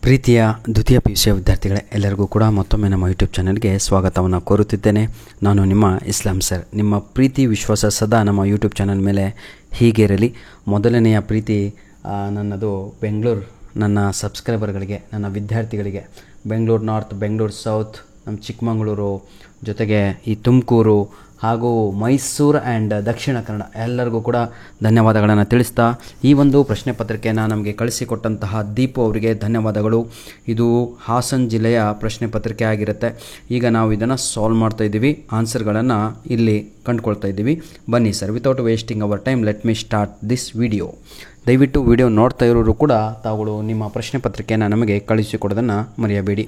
ಪ್ರೀತಿಯ ದ್ವಿತೀಯ PUC ವಿದ್ಯಾರ್ಥಿಗಳೇ, ಎಲ್ಲರಿಗೂ ಕೂಡ ಮತ್ತೊಮ್ಮೆ ನಮ್ಮ ಯೂಟ್ಯೂಬ್ ಚಾನಲ್ಗೆ ಸ್ವಾಗತವನ್ನು ಕೋರುತ್ತಿದ್ದೇನೆ. ನಾನು ನಿಮ್ಮ ಇಸ್ಲಾಂ ಸರ್. ನಿಮ್ಮ ಪ್ರೀತಿ ವಿಶ್ವಾಸ ಸದಾ ನಮ್ಮ ಯೂಟ್ಯೂಬ್ ಚಾನಲ್ ಮೇಲೆ ಹೀಗೆ ಇರಲಿ. ಮೊದಲನೆಯ ಪ್ರೀತಿ ನನ್ನದು ಬೆಂಗಳೂರು, ನನ್ನ ಸಬ್ಸ್ಕ್ರೈಬರ್ಗಳಿಗೆ, ನನ್ನ ವಿದ್ಯಾರ್ಥಿಗಳಿಗೆ, ಬೆಂಗಳೂರು ನಾರ್ತ್, ಬೆಂಗಳೂರು ಸೌತ್, ನಮ್ಮ ಚಿಕ್ಕಮಗಳೂರು, ಜೊತೆಗೆ ಈ ತುಮಕೂರು ಹಾಗೂ ಮೈಸೂರು ಆ್ಯಂಡ್ ದಕ್ಷಿಣ ಕನ್ನಡ ಎಲ್ಲರಿಗೂ ಕೂಡ ಧನ್ಯವಾದಗಳನ್ನು ತಿಳಿಸ್ತಾ, ಈ ಒಂದು ಪ್ರಶ್ನೆ ಪತ್ರಿಕೆಯನ್ನು ನಮಗೆ ಕಳಿಸಿಕೊಟ್ಟಂತಹ ದೀಪು ಅವರಿಗೆ ಧನ್ಯವಾದಗಳು. ಇದು ಹಾಸನ ಜಿಲ್ಲೆಯ ಪ್ರಶ್ನೆ ಪತ್ರಿಕೆ ಆಗಿರುತ್ತೆ. ಈಗ ನಾವು ಇದನ್ನು ಸಾಲ್ವ್ ಮಾಡ್ತಾ ಇದ್ದೀವಿ, ಆನ್ಸರ್ಗಳನ್ನು ಇಲ್ಲಿ ಕಂಡುಕೊಳ್ತಾ ಇದ್ದೀವಿ. ಬನ್ನಿ sir, without wasting our time let me start this video. ದಯವಿಟ್ಟು ವಿಡಿಯೋ ನೋಡ್ತಾ ಇರೋರು ಕೂಡ ತಾವುಗಳು ನಿಮ್ಮ ಪ್ರಶ್ನೆ ಪತ್ರಿಕೆಯನ್ನು ನಮಗೆ ಕಳಿಸಿಕೊಡೋದನ್ನು ಮರೆಯಬೇಡಿ.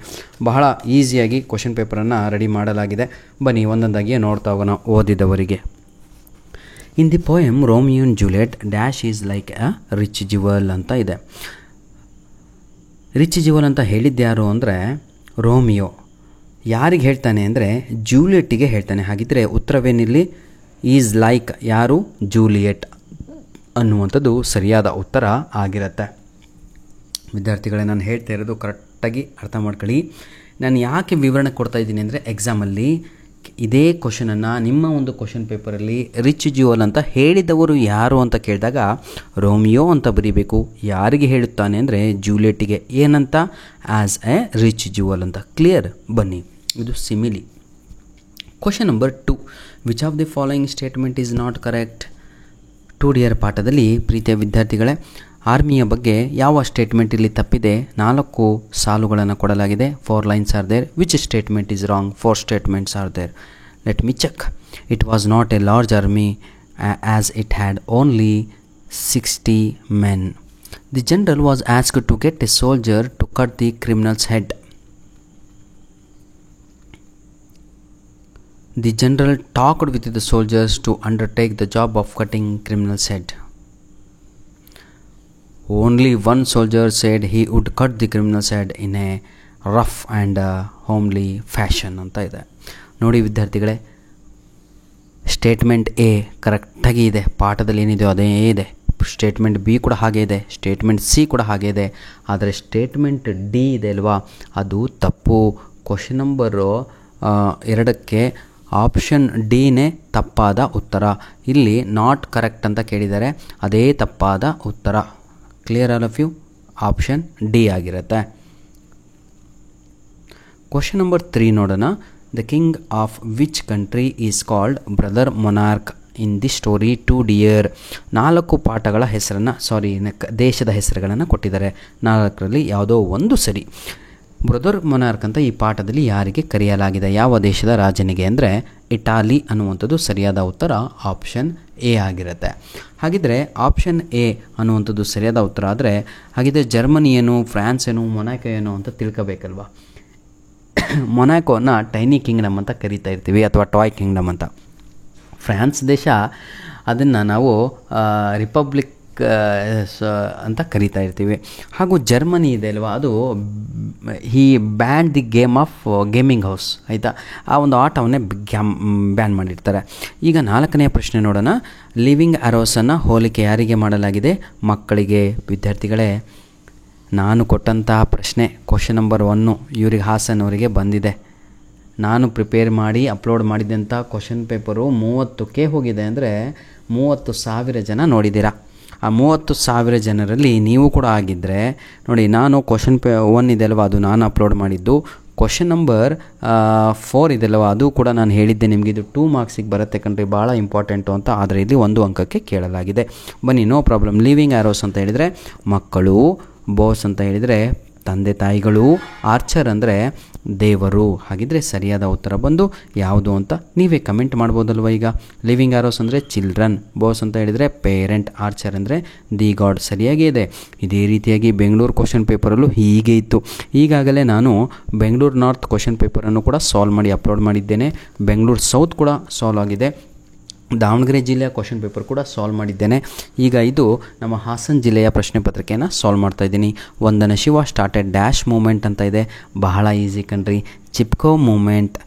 ಬಹಳ ಈಸಿಯಾಗಿ ಕ್ವಶನ್ ಪೇಪರನ್ನು ರೆಡಿ ಮಾಡಲಾಗಿದೆ. ಬನ್ನಿ ಒಂದೊಂದಾಗಿ ನೋಡ್ತಾ ಹೋಗೋಣ ಓದಿದವರಿಗೆ. In the poem Romeo and Juliet dash is like a rich jewel ಅಂತ ಇದೆ. ರಿಚ್ ಜ್ಯುವೆಲ್ ಅಂತ ಹೇಳಿದ್ಯಾರು ಅಂದರೆ ರೋಮಿಯೋ. ಯಾರಿಗೆ ಹೇಳ್ತಾನೆ ಅಂದರೆ ಜೂಲಿಯೆಟ್ಟಿಗೆ ಹೇಳ್ತಾನೆ. ಹಾಗಿದ್ದರೆ ಉತ್ತರವೇನಿಲ್ಲಿ? ಈಸ್ ಲೈಕ್ ಯಾರು? ಜೂಲಿಯೆಟ್ ಅನ್ನುವಂಥದ್ದು ಸರಿಯಾದ ಉತ್ತರ ಆಗಿರುತ್ತೆ. ವಿದ್ಯಾರ್ಥಿಗಳೇ, ನಾನು ಹೇಳ್ತಾ ಇರೋದು ಕರೆಕ್ಟಾಗಿ ಅರ್ಥ ಮಾಡ್ಕೊಳ್ಳಿ. ನಾನು ಯಾಕೆ ವಿವರಣೆ ಕೊಡ್ತಾ ಇದ್ದೀನಿ ಅಂದರೆ ಎಕ್ಸಾಮಲ್ಲಿ ಇದೇ ಕ್ವಶನನ್ನು ನಿಮ್ಮ ಒಂದು ಕ್ವಶನ್ ಪೇಪರಲ್ಲಿ ರಿಚ್ ಜ್ಯುವೆಲ್ ಅಂತ ಹೇಳಿದವರು ಯಾರು ಅಂತ ಕೇಳಿದಾಗ ರೋಮಿಯೋ ಅಂತ ಬರೀಬೇಕು. ಯಾರಿಗೆ ಹೇಳುತ್ತಾನೆ ಅಂದರೆ ಜೂಲಿಯೆಟ್ಟಿಗೆ. ಏನಂತ? ಆ್ಯಸ್ ಎ ರಿಚ್ ಜ್ಯುವೆಲ್ ಅಂತ. ಕ್ಲಿಯರ್? ಬನ್ನಿ, ಇದು simile. Question number 2, which of the following statement is not correct? 2D ಪಾಠದಲ್ಲಿ ಪ್ರೀತಿಯ ವಿದ್ಯಾರ್ಥಿಗಳೇ, ಆರ್ಮಿಯ ಬಗ್ಗೆ ಯಾವ ಸ್ಟೇಟ್ಮೆಂಟ್ ಇಲ್ಲಿ ತಪ್ಪಿದೆ? 4 ಸಾಲುಗಳನ್ನು ಕೊಡಲಾಗಿದೆ. 4 lines are there. Which statement is wrong? 4 statements are there. Let me check. It was not a large army as it had only 60 men. The general was asked to get a soldier to cut the criminal's head. The general talked with the soldiers to undertake the job of cutting criminal's head. Only one soldier said he would cut the criminal's head in a rough and homely fashion ಅಂತ ಇದೆ. ನೋಡಿ ವಿದ್ಯಾರ್ಥಿಗಳೇ, statement A ಕರೆಕ್ಟಾಗಿ ಇದೆ. ಪಾಠದಲ್ಲಿ ಏನಿದೆಯೋ ಅದೇ ಇದೆ. ಸ್ಟೇಟ್ಮೆಂಟ್ ಬಿ ಕೂಡ ಹಾಗೆ ಇದೆ. ಸ್ಟೇಟ್ಮೆಂಟ್ ಸಿ ಕೂಡ ಹಾಗೆ ಇದೆ. ಆದರೆ ಸ್ಟೇಟ್ಮೆಂಟ್ ಡಿ ಇದೆ ಅಲ್ವಾ, ಅದು ತಪ್ಪು. ಕ್ವಶನ್ ನಂಬರು 2ಕ್ಕೆ ಆಪ್ಷನ್ ಡಿನೇ ತಪ್ಪಾದ ಉತ್ತರ. ಇಲ್ಲಿ ನಾಟ್ ಕರೆಕ್ಟ್ ಅಂತ ಕೇಳಿದ್ದಾರೆ, ಅದೇ ತಪ್ಪಾದ ಉತ್ತರ. Clear all of you? Option D ಆಗಿರುತ್ತೆ. ಕ್ವಶನ್ ನಂಬರ್ 3 ನೋಡೋಣ. The king of which country is called brother monarch in the story 2 Deer? 4 ಪಾಠಗಳ ಹೆಸರನ್ನು, ದೇಶದ ಹೆಸರುಗಳನ್ನು ಕೊಟ್ಟಿದ್ದಾರೆ. 4ರಲ್ಲಿ ಯಾವುದೋ ಒಂದು ಸರಿ. ಬ್ರದರ್ ಮೊನಾರ್ಕ್ ಅಂತ ಈ ಪಾಠದಲ್ಲಿ ಯಾರಿಗೆ ಕರೆಯಲಾಗಿದೆ? ಯಾವ ದೇಶದ ರಾಜನಿಗೆ ಅಂದರೆ ಇಟಾಲಿ ಅನ್ನುವಂಥದ್ದು ಸರಿಯಾದ ಉತ್ತರ. ಆಪ್ಷನ್ ಎ ಆಗಿರುತ್ತೆ. ಹಾಗಿದ್ದರೆ ಆಪ್ಷನ್ ಎ ಅನ್ನುವಂಥದ್ದು ಸರಿಯಾದ ಉತ್ತರ ಆದರೆ ಹಾಗಿದ್ದರೆ ಜರ್ಮನಿ ಏನು, ಫ್ರಾನ್ಸ್ ಏನು, ಮೊನಾಕೋ ಏನು ಅಂತ ತಿಳ್ಕೋಬೇಕಲ್ವ. ಮೊನಾಕೋನ ಟೈನಿ ಕಿಂಗ್ಡಮ್ ಅಂತ ಕರಿತಾ ಇರ್ತೀವಿ, ಅಥವಾ ಟಾಯ್ ಕಿಂಗ್ಡಮ್ ಅಂತ. ಫ್ರಾನ್ಸ್ ದೇಶ ಅದನ್ನು ನಾವು ರಿಪಬ್ಲಿಕ್ ಅಂತ ಕರಿತಾ ಇರ್ತೀವಿ. ಹಾಗೂ ಜರ್ಮನಿ ಇದೆ ಅಲ್ವಾ, ಅದು ಈ ಬ್ಯಾನ್ ದಿ ಗೇಮಿಂಗ್ ಹೌಸ್, ಆಯಿತಾ, ಆ ಒಂದು ಆಟವನ್ನೇ ಬ್ಯಾನ್ ಮಾಡಿರ್ತಾರೆ. ಈಗ 4ನೇ ಪ್ರಶ್ನೆ ನೋಡೋಣ. ಲಿವಿಂಗ್ ಅರೋಸನ್ನು ಹೋಲಿಕೆ ಯಾರಿಗೆ ಮಾಡಲಾಗಿದೆ? ಮಕ್ಕಳಿಗೆ. ವಿದ್ಯಾರ್ಥಿಗಳೇ, ನಾನು ಕೊಟ್ಟಂತಹ ಪ್ರಶ್ನೆ ಕ್ವಶನ್ ನಂಬರ್ 1 ಇವರಿಗೆ, ಹಾಸನ್ ಅವರಿಗೆ ಬಂದಿದೆ. ನಾನು ಪ್ರಿಪೇರ್ ಮಾಡಿ ಅಪ್ಲೋಡ್ ಮಾಡಿದಂಥ ಕ್ವಶನ್ ಪೇಪರು 30ಕ್ಕೆ ಹೋಗಿದೆ. ಅಂದರೆ 30,000 ಜನ ನೋಡಿದ್ದೀರಾ. ಆ 30,000 ಜನರಲ್ಲಿ ನೀವು ಕೂಡ ಆಗಿದ್ದರೆ ನೋಡಿ, ನಾನು ಕ್ವಶನ್ 1 ಇದೆಯಲ್ವ, ಅದು ನಾನು ಅಪ್ಲೋಡ್ ಮಾಡಿದ್ದು. ಕ್ವಶನ್ ನಂಬರ್ 4 ಇದೆಯಲ್ವ, ಅದು ಕೂಡ ನಾನು ಹೇಳಿದ್ದೆ ನಿಮಗೆ, ಇದು 2 ಮಾರ್ಕ್ಸಿಗೆ ಬರುತ್ತೆ ಕಣ್ರಿ, ಭಾಳ ಇಂಪಾರ್ಟೆಂಟು ಅಂತ. ಆದರೆ ಇಲ್ಲಿ 1 ಅಂಕಕ್ಕೆ ಕೇಳಲಾಗಿದೆ. ಬನ್ನಿ, ನೋ ಪ್ರಾಬ್ಲಮ್. ಲಿವಿಂಗ್ ಆರೋಸ್ ಅಂತ ಹೇಳಿದರೆ ಮಕ್ಕಳು, ಬಾಸ್ ಅಂತ ಹೇಳಿದರೆ ತಂದೆ ತಾಯಿಗಳು, ಆರ್ಚರ್ ಅಂದರೆ ದೇವರು. ಹಾಗಿದ್ದರೆ ಸರಿಯಾದ ಉತ್ತರ ಬಂದು ಯಾವುದು ಅಂತ ನೀವೇ ಕಮೆಂಟ್ ಮಾಡ್ಬೋದಲ್ವ. ಈಗ ಲಿವಿಂಗ್ ಆರೋಸ್ ಅಂದರೆ ಚಿಲ್ಡ್ರನ್, ಬಾಸ್ ಅಂತ ಹೇಳಿದರೆ ಪೇರೆಂಟ್, ಆರ್ಚರ್ ಅಂದರೆ ದಿ ಗಾಡ್. ಸರಿಯಾಗಿ ಇದೆ. ಇದೇ ರೀತಿಯಾಗಿ ಬೆಂಗಳೂರು ಕ್ವಶನ್ ಪೇಪರಲ್ಲೂ ಹೀಗೆ ಇತ್ತು. ಈಗಾಗಲೇ ನಾನು ಬೆಂಗಳೂರು ನಾರ್ತ್ ಕ್ವಶನ್ ಪೇಪರನ್ನು ಕೂಡ ಸಾಲ್ವ್ ಮಾಡಿ ಅಪ್ಲೋಡ್ ಮಾಡಿದ್ದೇನೆ. ಬೆಂಗಳೂರು ಸೌತ್ ಕೂಡ ಸಾಲ್ವ್ ಆಗಿದೆ. ದಾವಣಗೆರೆ ಜಿಲ್ಲೆಯ ಕ್ವಶನ್ ಪೇಪರ್ ಕೂಡ ಸಾಲ್ವ್ ಮಾಡಿದ್ದೇನೆ. ಈಗ ಇದು ನಮ್ಮ ಹಾಸನ ಜಿಲ್ಲೆಯ ಪ್ರಶ್ನೆ ಪತ್ರಿಕೆಯನ್ನು ಸಾಲ್ವ್ ಮಾಡ್ತಾಯಿದ್ದೀನಿ. ವಂದನ ಶಿವ ಸ್ಟಾರ್ಟೆಡ್ ಡ್ಯಾಶ್ ಮೂಮೆಂಟ್ ಅಂತ ಇದೆ. ಬಹಳ ಈಸಿ ಕಣ್ರಿ, ಚಿಪ್ಕೋ ಮೂಮೆಂಟ್.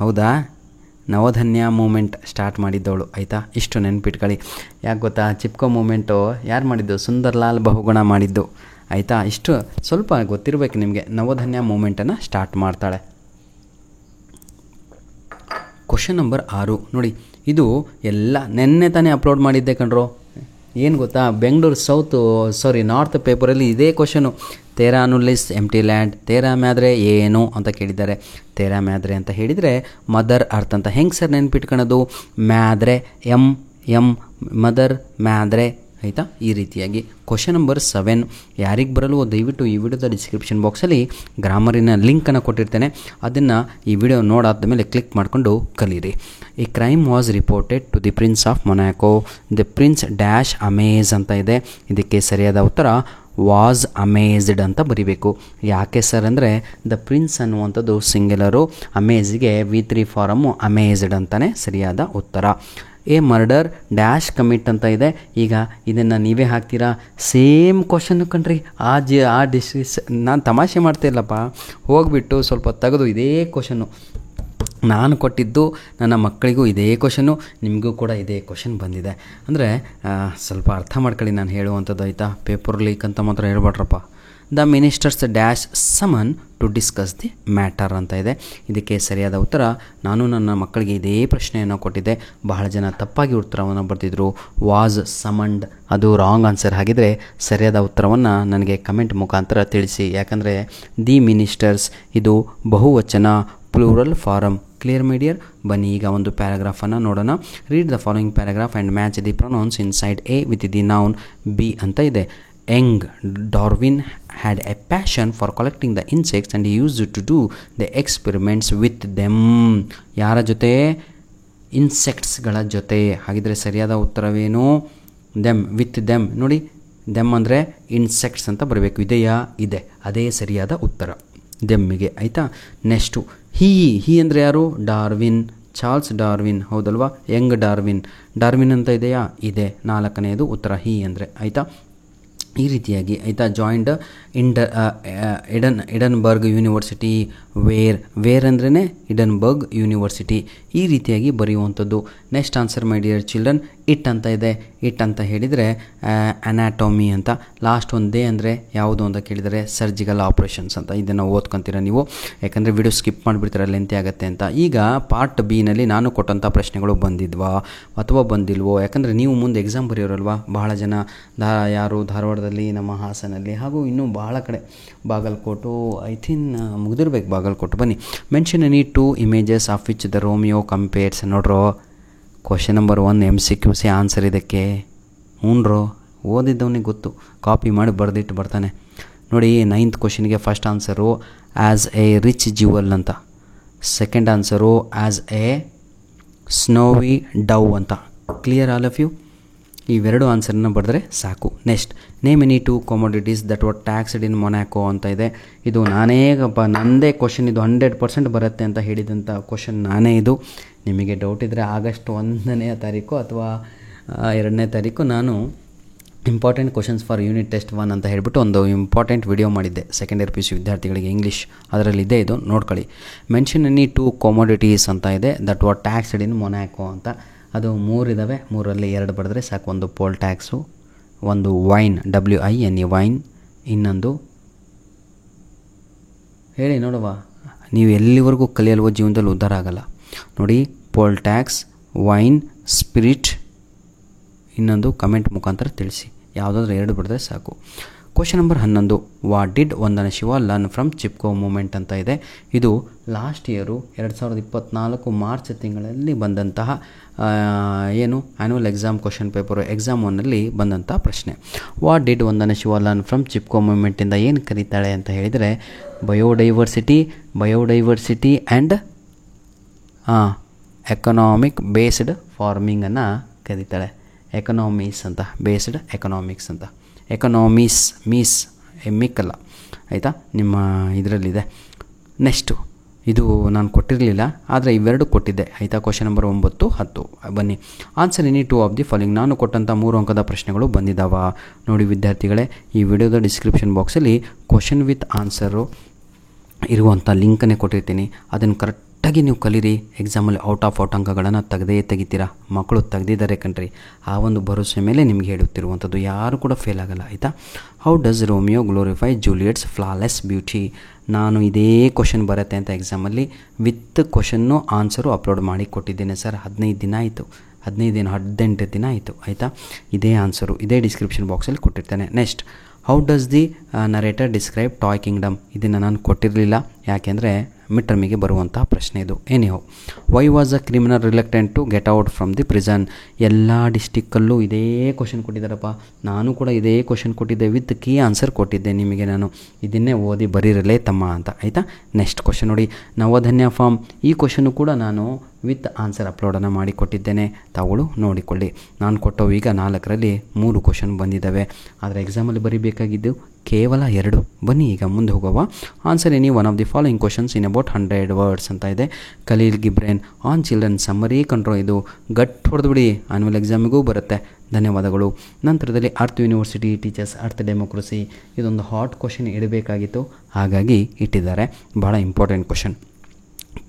ಹೌದಾ? ನವಧನ್ಯ ಮೂಮೆಂಟ್ ಸ್ಟಾರ್ಟ್ ಮಾಡಿದ್ದವಳು, ಆಯಿತಾ? ಇಷ್ಟು ನೆನ್ಪಿಟ್ಕೊಳ್ಳಿ. ಯಾಕೆ ಗೊತ್ತಾ? ಚಿಪ್ಕೋ ಮೂಮೆಂಟು ಯಾರು ಮಾಡಿದ್ದು? ಸುಂದರ್ಲಾಲ್ ಬಹುಗುಣ ಮಾಡಿದ್ದು, ಆಯಿತಾ. ಇಷ್ಟು ಸ್ವಲ್ಪ ಗೊತ್ತಿರಬೇಕು ನಿಮಗೆ. ನವೋಧನ್ಯ ಮೂಮೆಂಟನ್ನು ಸ್ಟಾರ್ಟ್ ಮಾಡ್ತಾಳೆ. ಕ್ವಶನ್ ನಂಬರ್ 6 ನೋಡಿ, ಇದು ಎಲ್ಲ ನೆನ್ನೆ ತಾನೇ ಅಪ್ಲೋಡ್ ಮಾಡಿದ್ದೆ ಕಣ್ರೋ. ಏನು ಗೊತ್ತಾ, ಬೆಂಗಳೂರು ನಾರ್ತ್ ಪೇಪರಲ್ಲಿ ಇದೇ ಕ್ವಶನು. ತೇರಾ ಅನುಲಿಸ್ ಎಂಟಿ ಲ್ಯಾಂಡ್, ತೇರಾ ಮ್ಯಾದ್ರೆ ಏನು ಅಂತ ಕೇಳಿದ್ದಾರೆ. ತೇರಾ ಮ್ಯಾದ್ರೆ ಅಂತ ಹೇಳಿದರೆ ಮದರ್ ಅರ್ಥ ಅಂತ. ಹೆಂಗೆ ಸರ್ ನೆನ್ಪಿಟ್ಕೊಳ್ಳೋದು? ಮ್ಯಾದ್ರೆ ಎಂ ಮದರ್ ಮ್ಯಾದ್ರೆ, ಆಯಿತಾ. ಈ ರೀತಿಯಾಗಿ ಕ್ವಶನ್ ನಂಬರ್ 7 ಯಾರಿಗೆ ಬರಲು ದಯವಿಟ್ಟು ಈ ವಿಡಿಯೋದ ಡಿಸ್ಕ್ರಿಪ್ಷನ್ ಬಾಕ್ಸಲ್ಲಿ ಗ್ರಾಮರಿನ ಲಿಂಕನ್ನು ಕೊಟ್ಟಿರ್ತೇನೆ. ಅದನ್ನು ಈ ವಿಡಿಯೋ ನೋಡಾದ ಮೇಲೆ ಕ್ಲಿಕ್ ಮಾಡಿಕೊಂಡು ಕಲೀರಿ. A crime was reported to the prince of Monaco. The prince dash amaze ಅಂತ ಇದೆ. ಇದಕ್ಕೆ ಸರಿಯಾದ ಉತ್ತರ ವಾಸ್ ಅಮೇಜ್ಡ್ ಅಂತ ಬರಿಬೇಕು. ಯಾಕೆ ಸರ್ ಅಂದರೆ ದ ಪ್ರಿನ್ಸ್ ಅನ್ನುವಂಥದ್ದು ಸಿಂಗ್ಯುಲರು, ಅಮೇಜ್ಗೆ V3 ಫಾರಮ್ಮು ಅಮೇಜ್ಡ್ ಅಂತಲೇ ಸರಿಯಾದ ಉತ್ತರ. ಎ ಮರ್ಡರ್ ಡ್ಯಾಶ್ ಕಮಿಟ್ ಅಂತ ಇದೆ. ಈಗ ಇದನ್ನು ನೀವೇ ಹಾಕ್ತೀರಾ? ಸೇಮ್ ಕ್ವಶನ್ನು ಕಣ್ರಿ. ನಾನು ತಮಾಷೆ ಮಾಡ್ತಾಯಿಲ್ಲಪ್ಪ, ಹೋಗಿಬಿಟ್ಟು ಸ್ವಲ್ಪ ತೆಗೆದು ಇದೇ ಕ್ವಶನ್ನು ನಾನು ಕೊಟ್ಟಿದ್ದು ನನ್ನ ಮಕ್ಕಳಿಗೂ ಇದೇ ಕ್ವಶನ್ನು, ನಿಮಗೂ ಕೂಡ ಇದೇ ಕ್ವಶನ್ ಬಂದಿದೆ. ಅಂದರೆ ಸ್ವಲ್ಪ ಅರ್ಥ ಮಾಡ್ಕೊಳ್ಳಿ ನಾನು ಹೇಳುವಂಥದ್ದು, ಆಯಿತಾ. ಪೇಪರ್ ಲೀಕ್ ಅಂತ ಮಾತ್ರ ಹೇಳ್ಬೇಡ್ರಪ್ಪ. The ministers dash summon to discuss the matter ಅಂತ ಇದೆ. ಇದಕ್ಕೆ ಸರಿಯಾದ ಉತ್ತರ, ನಾನು ನನ್ನ ಮಕ್ಕಳಿಗೆ ಇದೇ ಪ್ರಶ್ನೆಯನ್ನು ಕೊಟ್ಟಿದ್ದೆ. ಬಹಳ ಜನ ತಪ್ಪಾಗಿ ಉತ್ತರವನ್ನು ಬರೆದಿದ್ರು. ವಾಸ್ ಸಮನ್ಡ್ ಅದು ರಾಂಗ್ ಆನ್ಸರ್. ಹಾಗಿದ್ರೆ ಸರಿಯಾದ ಉತ್ತರವನ್ನು ನನಗೆ ಕಮೆಂಟ್ ಮುಖಾಂತರ ತಿಳಿಸಿ. ಯಾಕಂದರೆ ದಿ ಮಿನಿಸ್ಟರ್ಸ್ ಇದು ಬಹುವಚನ, plural form. Clear my dear? ಬನ್ನಿ ಈಗ ಒಂದು ಪ್ಯಾರಾಗ್ರಾಫನ್ನು ನೋಡೋಣ. Read the following paragraph and match the pronouns inside A with the noun B ಅಂತ ಇದೆ. Young Darwin had a passion for collecting the insects and he used to do the experiments with them. ಯಾರ ಜೊತೆ? ಇನ್ಸೆಕ್ಟ್ಸ್ಗಳ ಜೊತೆ. ಹಾಗಿದ್ರೆ ಸರಿಯಾದ ಉತ್ತರವೇನು? Them, with them. ನೋಡಿ, them ಅಂದರೆ ಇನ್ಸೆಕ್ಟ್ಸ್ ಅಂತ ಬರಬೇಕು. ಇದೆಯಾ? ಇದೆ. ಅದೇ ಸರಿಯಾದ ಉತ್ತರ ದೆಮ್ಮಿಗೆ, ಆಯಿತಾ. ನೆಕ್ಸ್ಟು ಹೀ ಅಂದರೆ ಯಾರು? ಡಾರ್ವಿನ್, ಚಾರ್ಲ್ಸ್ ಡಾರ್ವಿನ್, ಹೌದಲ್ವಾ. ಯಂಗ್ ಡಾರ್ವಿನ್ ಅಂತ ಇದೆಯಾ? ಇದೆ. 4ನೇದು ಉತ್ತರ ಹೀ ಅಂದರೆ, ಆಯಿತಾ. ಈ ರೀತಿಯಾಗಿ, ಆಯಿತಾ. Joined ಎಡನ್ಬರ್ಗ್ university. ವೇರ್ ಅಂದ್ರೇ ಎಡನ್ಬರ್ಗ್ ಯೂನಿವರ್ಸಿಟಿ. ಈ ರೀತಿಯಾಗಿ ಬರೆಯುವಂಥದ್ದು. Next answer my dear children, it ಅಂತ ಇದೆ. ಇಟ್ ಅಂತ ಹೇಳಿದರೆ ಅನಾಟೋಮಿ ಅಂತ. ಲಾಸ್ಟ್ ಒಂದು ದೇ ಅಂದರೆ ಯಾವುದು ಅಂತ ಕೇಳಿದರೆ ಸರ್ಜಿಕಲ್ ಆಪ್ರೇಷನ್ಸ್ ಅಂತ. ಇದನ್ನು ಓದ್ಕೊತೀರ ನೀವು, ಯಾಕಂದರೆ ವಿಡಿಯೋ ಸ್ಕಿಪ್ ಮಾಡಿಬಿಡ್ತೀರ, ಲೆಂತಿ ಆಗುತ್ತೆ ಅಂತ. ಈಗ ಪಾರ್ಟ್ ಬಿನಲ್ಲಿ ನಾನು ಕೊಟ್ಟಂಥ ಪ್ರಶ್ನೆಗಳು ಬಂದಿದ್ವಾ ಅಥವಾ ಬಂದಿಲ್ವೋ? ಯಾಕಂದರೆ ನೀವು ಮುಂದೆ ಎಕ್ಸಾಮ್ ಬರೆಯೋರಲ್ವಾ. ಬಹಳ ಜನ ಧಾರವಾಡದಲ್ಲಿ, ನಮ್ಮ ಹಾಸನಲ್ಲಿ, ಹಾಗೂ ಇನ್ನೂ ಬಹಳ ಕಡೆ, ಬಾಗಲಕೋಟು, ಐ ಥಿಂಕ್ ಮುಗಿದಿರ್ಬೇಕು ಬಾಗಲಕೋಟು. ಬನ್ನಿ. Mention any 2 images of which the Romeo compares. ನೋಡ್ರೋ, ಕ್ವಶನ್ ನಂಬರ್ 1 MCQC ಆನ್ಸರ್ ಇದಕ್ಕೆ. ಹ್ಞೂನ್ರೋ, ಓದಿದ್ದವನಿಗೆ ಗೊತ್ತು, ಕಾಪಿ ಮಾಡಿ ಬರೆದಿಟ್ಟು ಬರ್ತಾನೆ. ನೋಡಿ, 9th ಕ್ವಶನ್ಗೆ first answer as a rich jewel ಅಂತ. Second answer as a snowy dove ಅಂತ. Clear all of you? ಇವೆರಡು ಆನ್ಸರನ್ನ ಬರೆದ್ರೆ ಸಾಕು. Next, name any 2 commodities that were taxed in Monaco ಅಂತ ಇದೆ. ಇದು ನನ್ನದೇ ಕ್ವಶನ್, ಇದು 100% ಬರುತ್ತೆ ಅಂತ ಹೇಳಿದಂಥ ಕ್ವಶನ್ ನಾನೇ ಇದು. ನಿಮಗೆ ಡೌಟ್ ಇದ್ದರೆ ಆಗಸ್ಟ್ 1ನೇ ತಾರೀಕು ಅಥವಾ 2ನೇ ತಾರೀಕು ನಾನು important questions for unit test 1 ಅಂತ ಹೇಳಿಬಿಟ್ಟು ಒಂದು ಇಂಪಾರ್ಟೆಂಟ್ ವಿಡಿಯೋ ಮಾಡಿದ್ದೆ ಸೆಕೆಂಡ್ ಇಯರ್ PUC ವಿದ್ಯಾರ್ಥಿಗಳಿಗೆ ಇಂಗ್ಲೀಷ್. ಅದರಲ್ಲಿದೆ ಇದು, ನೋಡ್ಕೊಳ್ಳಿ. ಮೆನ್ಷನ್ ಎನಿ 2 ಕಾಮೋಡಿಟೀಸ್ ಅಂತ ಇದೆ that were taxed in Monaco ಅಂತ. ಅದು 3 ಇದ್ದಾವೆ, 3ರಲ್ಲಿ 2 ಬರೆದ್ರೆ ಸಾಕು. ಒಂದು ಪೋಲ್ ಟ್ಯಾಕ್ಸು, ಒಂದು ವೈನ್, WINE ವೈನ್, ಇನ್ನೊಂದು ಹೇಳಿ ನೋಡುವ. ನೀವು ಎಲ್ಲಿವರೆಗೂ ಕಲಿಯಲ್ವೋ ಜೀವನದಲ್ಲಿ ಉದ್ಧಾರ ಆಗಲ್ಲ. ನೋಡಿ, ಪೋಲ್ ಟ್ಯಾಕ್ಸ್, ವೈನ್, ಸ್ಪಿರಿಟ್, ಇನ್ನೊಂದು ಕಮೆಂಟ್ ಮುಖಾಂತರ ತಿಳಿಸಿ. ಯಾವುದಾದ್ರೂ 2 ಬರೆದ್ರೆ ಸಾಕು. Question number 11, what did Vandana Shiva learn from Chipko movement ಅಂತ ಇದೆ. ಇದು ಲಾಸ್ಟ್ ಇಯರು 2024 ಮಾರ್ಚ್ ತಿಂಗಳಲ್ಲಿ ಬಂದಂತಹ annual exam question paper exam 1ನಲ್ಲಿ ಬಂದಂಥ ಪ್ರಶ್ನೆ. What did Vandana Shiva learn from Chipko ಮೂಮೆಂಟಿಂದ ಏನು ಕರೀತಾಳೆ ಅಂತ ಹೇಳಿದರೆ ಬಯೋಡೈವರ್ಸಿಟಿ ಆ್ಯಂಡ್ ಎಕನಾಮಿಕ್ ಬೇಸ್ಡ್ ಫಾರ್ಮಿಂಗನ್ನು ಕರೀತಾಳೆ. ಎಕನಾಮೀಸ್ ಅಂತ, ಬೇಸ್ಡ್ ಎಕನಾಮಿಕ್ಸ್ ಅಂತ. ಮೀಸ್ ಮಿಕ್ಕಲ್ಲ, ಆಯಿತಾ. ನಿಮ್ಮ ಇದರಲ್ಲಿದೆ. ನೆಕ್ಸ್ಟು, ಇದು ನಾನು ಕೊಟ್ಟಿರಲಿಲ್ಲ, ಆದರೆ ಇವೆರಡು ಕೊಟ್ಟಿದ್ದೆ, ಆಯಿತಾ. Question number 9, 10. ಬನ್ನಿ. Answer any 2 of the following. ನಾನು ಕೊಟ್ಟಂಥ 3 ಅಂಕದ ಪ್ರಶ್ನೆಗಳು ಬಂದಿದ್ದಾವ ನೋಡಿ ವಿದ್ಯಾರ್ಥಿಗಳೇ. ಈ ವಿಡಿಯೋದ ಡಿಸ್ಕ್ರಿಪ್ಷನ್ ಬಾಕ್ಸಲ್ಲಿ ಕ್ವಶನ್ ವಿತ್ ಆನ್ಸರು ಇರುವಂಥ ಲಿಂಕನ್ನೇ ಕೊಟ್ಟಿರ್ತೀನಿ. ಅದನ್ನು ಕರೆಕ್ಟ್ ಕರೆಕ್ಟಾಗಿ ನೀವು ಕಲೀರಿ. ಎಕ್ಸಾಮಲ್ಲಿ ಔಟ್ ಆಫ್ ಅಂಕಗಳನ್ನು ತೆಗಿತೀರಾ. ಮಕ್ಕಳು ತೆಗೆದಿದ್ದಾರೆ ಕಣ್ರಿ. ಆ ಒಂದು ಭರವಸೆ ಮೇಲೆ ನಿಮ್ಗೆ ಹೇಳುತ್ತಿರುವಂಥದ್ದು. ಯಾರು ಕೂಡ ಫೇಲ್ ಆಗಲ್ಲ, ಆಯಿತಾ. How does Romeo glorify Juliet's flawless beauty. ನಾನು ಇದೇ ಕ್ವಶನ್ ಬರುತ್ತೆ ಅಂತ ಎಕ್ಸಾಮಲ್ಲಿ ವಿತ್ ಕ್ವಶನ್ನು ಆನ್ಸರು ಅಪ್ಲೋಡ್ ಮಾಡಿ ಕೊಟ್ಟಿದ್ದೇನೆ ಸರ್. 18 ದಿನ ಆಯಿತು, ಆಯಿತಾ. ಇದೇ ಆನ್ಸರು ಇದೇ ಡಿಸ್ಕ್ರಿಪ್ಷನ್ ಬಾಕ್ಸಲ್ಲಿ ಕೊಟ್ಟಿರ್ತೇನೆ. Next, how does the narrator describe toy kingdom. ಇದನ್ನು ನಾನು ಕೊಟ್ಟಿರಲಿಲ್ಲ, ಯಾಕೆಂದರೆ ಮಿಡ್ ಟರ್ಮಿಗೆ ಬರುವಂತಹ ಪ್ರಶ್ನೆ ಇದು. Anyhow, why was a criminal reluctant to get out from the prison. ಎಲ್ಲ ಡಿಸ್ಟಿಕ್ಕಲ್ಲೂ ಇದೇ ಕ್ವಶನ್ ಕೊಟ್ಟಿದ್ದಾರಪ್ಪ. ನಾನು ಕೂಡ ಇದೇ ಕ್ವಶನ್ ಕೊಟ್ಟಿದ್ದೆ, ವಿತ್ ಕೀ ಆನ್ಸರ್ ಕೊಟ್ಟಿದ್ದೆ ನಿಮಗೆ. ನಾನು ಇದನ್ನೇ ಓದಿ ಬರೀರಲೇ ತಮ್ಮ ಅಂತ, ಆಯಿತಾ. ನೆಕ್ಸ್ಟ್ ಕ್ವಶನ್ ನೋಡಿ, ನವಧನ್ಯ ಫಾರ್ಮ್. ಈ ಕ್ವಶನು ಕೂಡ ನಾನು ವಿತ್ ಆನ್ಸರ್ ಅಪ್ಲೋಡನ್ನು ಮಾಡಿ ಕೊಟ್ಟಿದ್ದೇನೆ, ತಾವುಗಳು ನೋಡಿಕೊಳ್ಳಿ. ನಾನು ಕೊಟ್ಟವು ಈಗ 4ರಲ್ಲಿ 3 ಕ್ವಶನ್ ಬಂದಿದ್ದಾವೆ. ಆದರೆ ಎಕ್ಸಾಮಲ್ಲಿ ಬರೀಬೇಕಾಗಿದ್ದು ಕೇವಲ 2. ಬನ್ನಿ ಈಗ ಮುಂದೆ ಹೋಗುವ. Answer any one of the following questions in about 100 words ಅಂತ ಇದೆ. Khalil Gibran on children summary control. ಇದು ಗಟ್ ಹೊಡೆದ್ಬಿಡಿ, ಆನ್ಯುವಲ್ ಎಕ್ಸಾಮಿಗೂ ಬರುತ್ತೆ. ಧನ್ಯವಾದಗಳು. ನಂತರದಲ್ಲಿ earth university teachers earth democracy. ಇದೊಂದು ಹಾಟ್ ಕ್ವಶನ್ ಇಡಬೇಕಾಗಿತ್ತು, ಹಾಗಾಗಿ ಇಟ್ಟಿದ್ದಾರೆ. ಭಾಳ ಇಂಪಾರ್ಟೆಂಟ್ ಕ್ವಶನ್.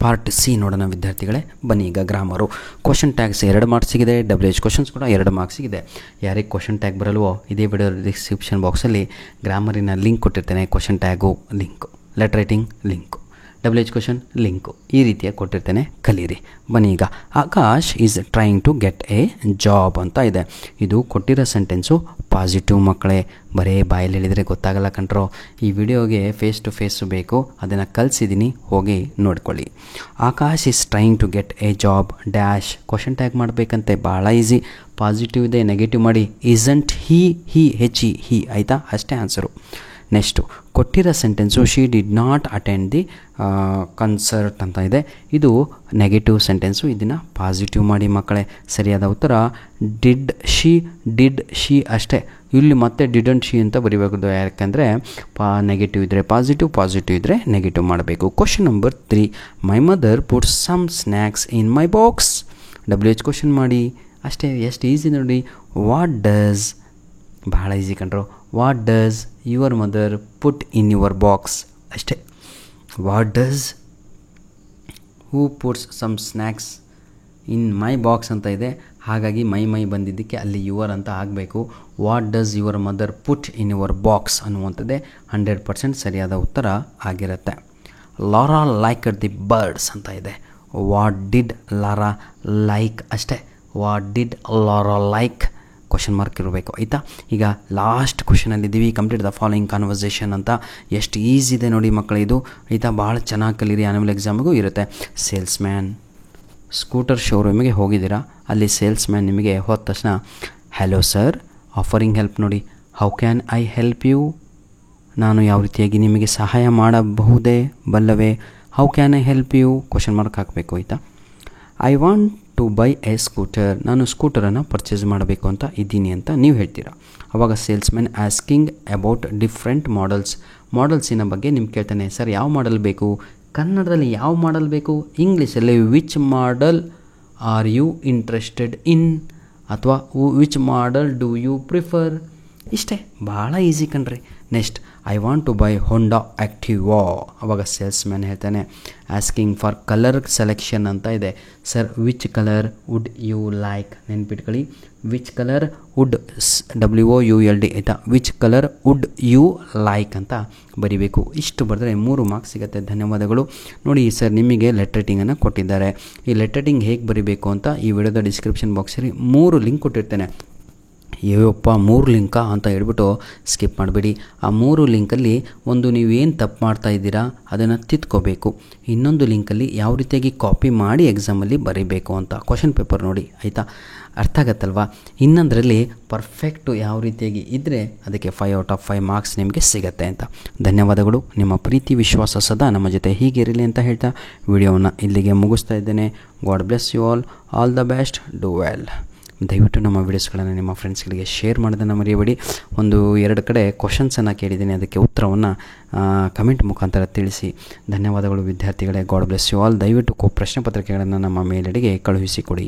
ಪಾರ್ಟ್ ಸಿ ನೋಡೋಣ ವಿದ್ಯಾರ್ಥಿಗಳೇ. ಬನ್ನಿ ಈಗ grammar. Question tags 2 ಮಾರ್ಕ್ಸಿಗಿದೆ. WH questions ಕೂಡ 2 ಮಾರ್ಕ್ಸಿಗಿದೆ. ಯಾರಿಗೆ ಕ್ವಶನ್ ಟ್ಯಾಗ್ ಬರಲ್ವೋ ಇದೇ ವಿಡಿಯೋ ಡಿಸ್ಕ್ರಿಪ್ಷನ್ ಬಾಕ್ಸಲ್ಲಿ ಗ್ರಾಮರಿನ ಲಿಂಕ್ ಕೊಟ್ಟಿರ್ತೇನೆ. Question tag link, letter writing link, WH question link, ಈ ರೀತಿಯಾಗಿ ಕೊಟ್ಟಿರ್ತೇನೆ, ಕಲೀರಿ. ಬನ್ನಿ ಈಗ, Akash is trying to get a job ಅಂತ ಇದೆ. ಇದು ಕೊಟ್ಟಿರೋ ಸೆಂಟೆನ್ಸು ಪಾಸಿಟಿವ್ ಮಕ್ಕಳೇ. ಬರೇ ಬಾಯಲ್ಲಿ ಹೇಳಿದರೆ ಗೊತ್ತಾಗಲ್ಲ ಕಣ್ರೋ. ಈ ವಿಡಿಯೋಗೆ ಫೇಸ್ ಟು ಫೇಸು ಬೇಕು, ಅದನ್ನು ಕಲಿಸಿದ್ದೀನಿ, ಹೋಗಿ ನೋಡ್ಕೊಳ್ಳಿ. Akash is trying to get a job dash. Question tag ಮಾಡಬೇಕಂತೆ, ಭಾಳ ಈಸಿ. ಪಾಸಿಟಿವ್ ಇದೆ, ನೆಗೆಟಿವ್ ಮಾಡಿ. ಇಸಂಟ್ ಹಿ ಹಿ, ಆಯಿತಾ, ಅಷ್ಟೇ ಆನ್ಸರು. ನೆಕ್ಸ್ಟು, ಕೊಟ್ಟಿರೋ sentence she did not attend the concert ಅಂತ ಇದೆ. ಇದು ನೆಗೆಟಿವ್ ಸೆಂಟೆನ್ಸು, ಇದನ್ನು ಪಾಸಿಟಿವ್ ಮಾಡಿ ಮಕ್ಕಳೇ. ಸರಿಯಾದ ಉತ್ತರ ಡಿಡ್ ಶಿ ಅಷ್ಟೇ. ಇಲ್ಲಿ ಮತ್ತೆ ಡಿಡಂಟ್ ಶಿ ಅಂತ ಬರೀಬೇಕು, ಯಾಕೆಂದರೆ ನೆಗೆಟಿವ್ ಇದ್ದರೆ ಪಾಸಿಟಿವ್ ಇದ್ದರೆ ನೆಗೆಟಿವ್ ಮಾಡಬೇಕು. Question number 3, my mother put some snacks in my box. WH question ಮಾಡಿ ಅಷ್ಟೇ. ಎಷ್ಟು ಈಸಿ ನೋಡಿ. ವಾಟ್ ಡಸ್, ಭಾಳ ಈಸಿ ಕಣ್ರು. What does your mother put in your box ಅಷ್ಟೇ. What does, who puts some snacks in my box ಅಂತ ಇದೆ, ಹಾಗಾಗಿ ಮೈ ಬಂದಿದ್ದಕ್ಕೆ ಅಲ್ಲಿ ಯುವರ್ ಅಂತ ಆಗಬೇಕು. What does your mother put in your box ಅನ್ನುವಂಥದ್ದೇ 100% ಸರಿಯಾದ ಉತ್ತರ ಆಗಿರುತ್ತೆ. ಲಾರಾ ಲೈಕ್ಡ್ ದಿ ಬರ್ಡ್ಸ್ ಅಂತ ಇದೆ. ವಾಟ್ ಡಿಡ್ ಲಾರಾ ಲೈಕ್ ಅಷ್ಟೇ. What did Laura like, question mark ಇರಬೇಕು, ಆಯಿತಾ. ಈಗ ಲಾಸ್ಟ್ ಕ್ವಶನಲ್ಲಿದ್ದೀವಿ. ಕಂಪ್ಲೀಟ್ ದ ಫಾಲೋಯಿಂಗ್ ಕಾನ್ವರ್ಸೇಷನ್ ಅಂತ. ಎಷ್ಟು ಈಸಿ ಇದೆ ನೋಡಿ ಮಕ್ಕಳು ಇದು, ಆಯಿತಾ. ಭಾಳ ಚೆನ್ನಾಗಿ ಕಲೀರಿ, ಆನ್ಯುವಲ್ ಎಕ್ಸಾಮಿಗೂ ಇರುತ್ತೆ. ಸೇಲ್ಸ್ಮ್ಯಾನ್, ಸ್ಕೂಟರ್ ಶೋರೂಮಿಗೆ ಹೋಗಿದ್ದೀರಾ, ಅಲ್ಲಿ ಸೇಲ್ಸ್ಮ್ಯಾನ್ ನಿಮಗೆ ಹೋದ ತಕ್ಷಣ ಹಲೋ ಸರ್, ಆಫರಿಂಗ್ ಹೆಲ್ಪ್ ನೋಡಿ. How can I help you, ನಾನು ಯಾವ ರೀತಿಯಾಗಿ ನಿಮಗೆ ಸಹಾಯ ಮಾಡಬಹುದೇ, ಬಲ್ಲವೇ. How can I help you, question mark ಹಾಕಬೇಕು, ಆಯಿತಾ. I want to buy a scooter, ನಾನು ಸ್ಕೂಟರನ್ನು ಪರ್ಚೇಸ್ ಮಾಡಬೇಕು ಅಂತ ಇದ್ದೀನಿ ಅಂತ ನೀವು ಹೇಳ್ತೀರಾ. ಆವಾಗ ಸೇಲ್ಸ್ಮ್ಯಾನ್ ಆಸ್ಕಿಂಗ್ ಅಬೌಟ್ ಡಿಫ್ರೆಂಟ್ ಮಾಡಲ್ಸಿನ ಬಗ್ಗೆ ನಿಮ್ಗೆ ಕೇಳ್ತಾನೆ. ಸರ್ ಯಾವ ಮಾಡಲ್ ಬೇಕು, ಕನ್ನಡದಲ್ಲಿ ಯಾವ ಮಾಡಲ್ ಬೇಕು, ಇಂಗ್ಲೀಷಲ್ಲಿ which model are you interested in, ಅಥವಾ which model do you prefer. ಇಷ್ಟೇ, ಭಾಳ ಈಸಿ ಕಣ್ರಿ. Next, I want to buy Honda Activa. ಅವಾಗ ಸೇಲ್ಸ್ಮ್ಯಾನ್ ಹೇಳ್ತಾನೆ ಆಸ್ಕಿಂಗ್ ಫಾರ್ ಕಲರ್ ಸೆಲೆಕ್ಷನ್ ಅಂತ ಇದೆ. Sir which colour would you like, ನೆನ್ಪಿಟ್ಕೊಳ್ಳಿ. ವಿಚ್ ಕಲರ್ ವುಡ್, WOULD, ಆಯಿತಾ. Which colour would you like ಅಂತ ಬರಿಬೇಕು. ಇಷ್ಟು ಬರೆದ್ರೆ 3 ಮಾರ್ಕ್ಸ್ ಸಿಗುತ್ತೆ. ಧನ್ಯವಾದಗಳು. ನೋಡಿ ಸರ್, ನಿಮಗೆ ಲೆಟರ್ ರೈಟಿಂಗನ್ನು ಕೊಟ್ಟಿದ್ದಾರೆ. ಈ ಲೆಟರ್ ರೈಟಿಂಗ್ ಹೇಗೆ ಬರಿಬೇಕು ಅಂತ ಈ ವಿಡಿಯೋದ ಡಿಸ್ಕ್ರಿಪ್ಷನ್ ಬಾಕ್ಸಲ್ಲಿ 3 ಲಿಂಕ್ ಕೊಟ್ಟಿರ್ತೇನೆ. ಏಯಪ್ಪ 3 ಲಿಂಕಾ ಅಂತ ಹೇಳ್ಬಿಟ್ಟು ಸ್ಕಿಪ್ ಮಾಡಬೇಡಿ. ಆ 3 ಲಿಂಕಲ್ಲಿ ಒಂದು ನೀವೇನು ತಪ್ಪು ಮಾಡ್ತಾ ಇದ್ದೀರಾ ಅದನ್ನು ತಿದ್ಕೋಬೇಕು. ಇನ್ನೊಂದು ಲಿಂಕಲ್ಲಿ ಯಾವ ರೀತಿಯಾಗಿ ಕಾಪಿ ಮಾಡಿ ಎಕ್ಸಾಮಲ್ಲಿ ಬರೀಬೇಕು ಅಂತ ಕ್ವಶನ್ ಪೇಪರ್ ನೋಡಿ, ಆಯಿತಾ. ಅರ್ಥ ಆಗತ್ತಲ್ವಾ. ಇನ್ನೊಂದರಲ್ಲಿ ಪರ್ಫೆಕ್ಟು ಯಾವ ರೀತಿಯಾಗಿ ಇದ್ದರೆ ಅದಕ್ಕೆ 5 ಔಟ್ ಆಫ್ 5 ಮಾರ್ಕ್ಸ್ ನಿಮಗೆ ಸಿಗುತ್ತೆ ಅಂತ. ಧನ್ಯವಾದಗಳು. ನಿಮ್ಮ ಪ್ರೀತಿ ವಿಶ್ವಾಸ ಸದಾ ನಮ್ಮ ಜೊತೆ ಹೀಗಿರಲಿ ಅಂತ ಹೇಳ್ತಾ ವಿಡಿಯೋವನ್ನು ಇಲ್ಲಿಗೆ ಮುಗಿಸ್ತಾ ಇದ್ದೇನೆ. God bless you all the best, do well. ದಯವಿಟ್ಟು ನಮ್ಮ ವೀಡಿಯೋಸ್ಗಳನ್ನು ನಿಮ್ಮ ಫ್ರೆಂಡ್ಸ್ಗಳಿಗೆ ಶೇರ್ ಮಾಡೋದನ್ನು ಮರೆಯಬೇಡಿ. 1-2 ಕಡೆ ಕ್ವಶನ್ಸನ್ನು ಕೇಳಿದ್ದೀನಿ, ಅದಕ್ಕೆ ಉತ್ತರವನ್ನು ಕಮೆಂಟ್ ಮುಖಾಂತರ ತಿಳಿಸಿ. ಧನ್ಯವಾದಗಳು ವಿದ್ಯಾರ್ಥಿಗಳೇ. God bless you all. ದಯವಿಟ್ಟು ಪ್ರಶ್ನೆ ಪತ್ರಿಕೆಗಳನ್ನು ನಮ್ಮ ಮೇಲ್ಗಡೆಗೆ ಕಳುಹಿಸಿಕೊಡಿ.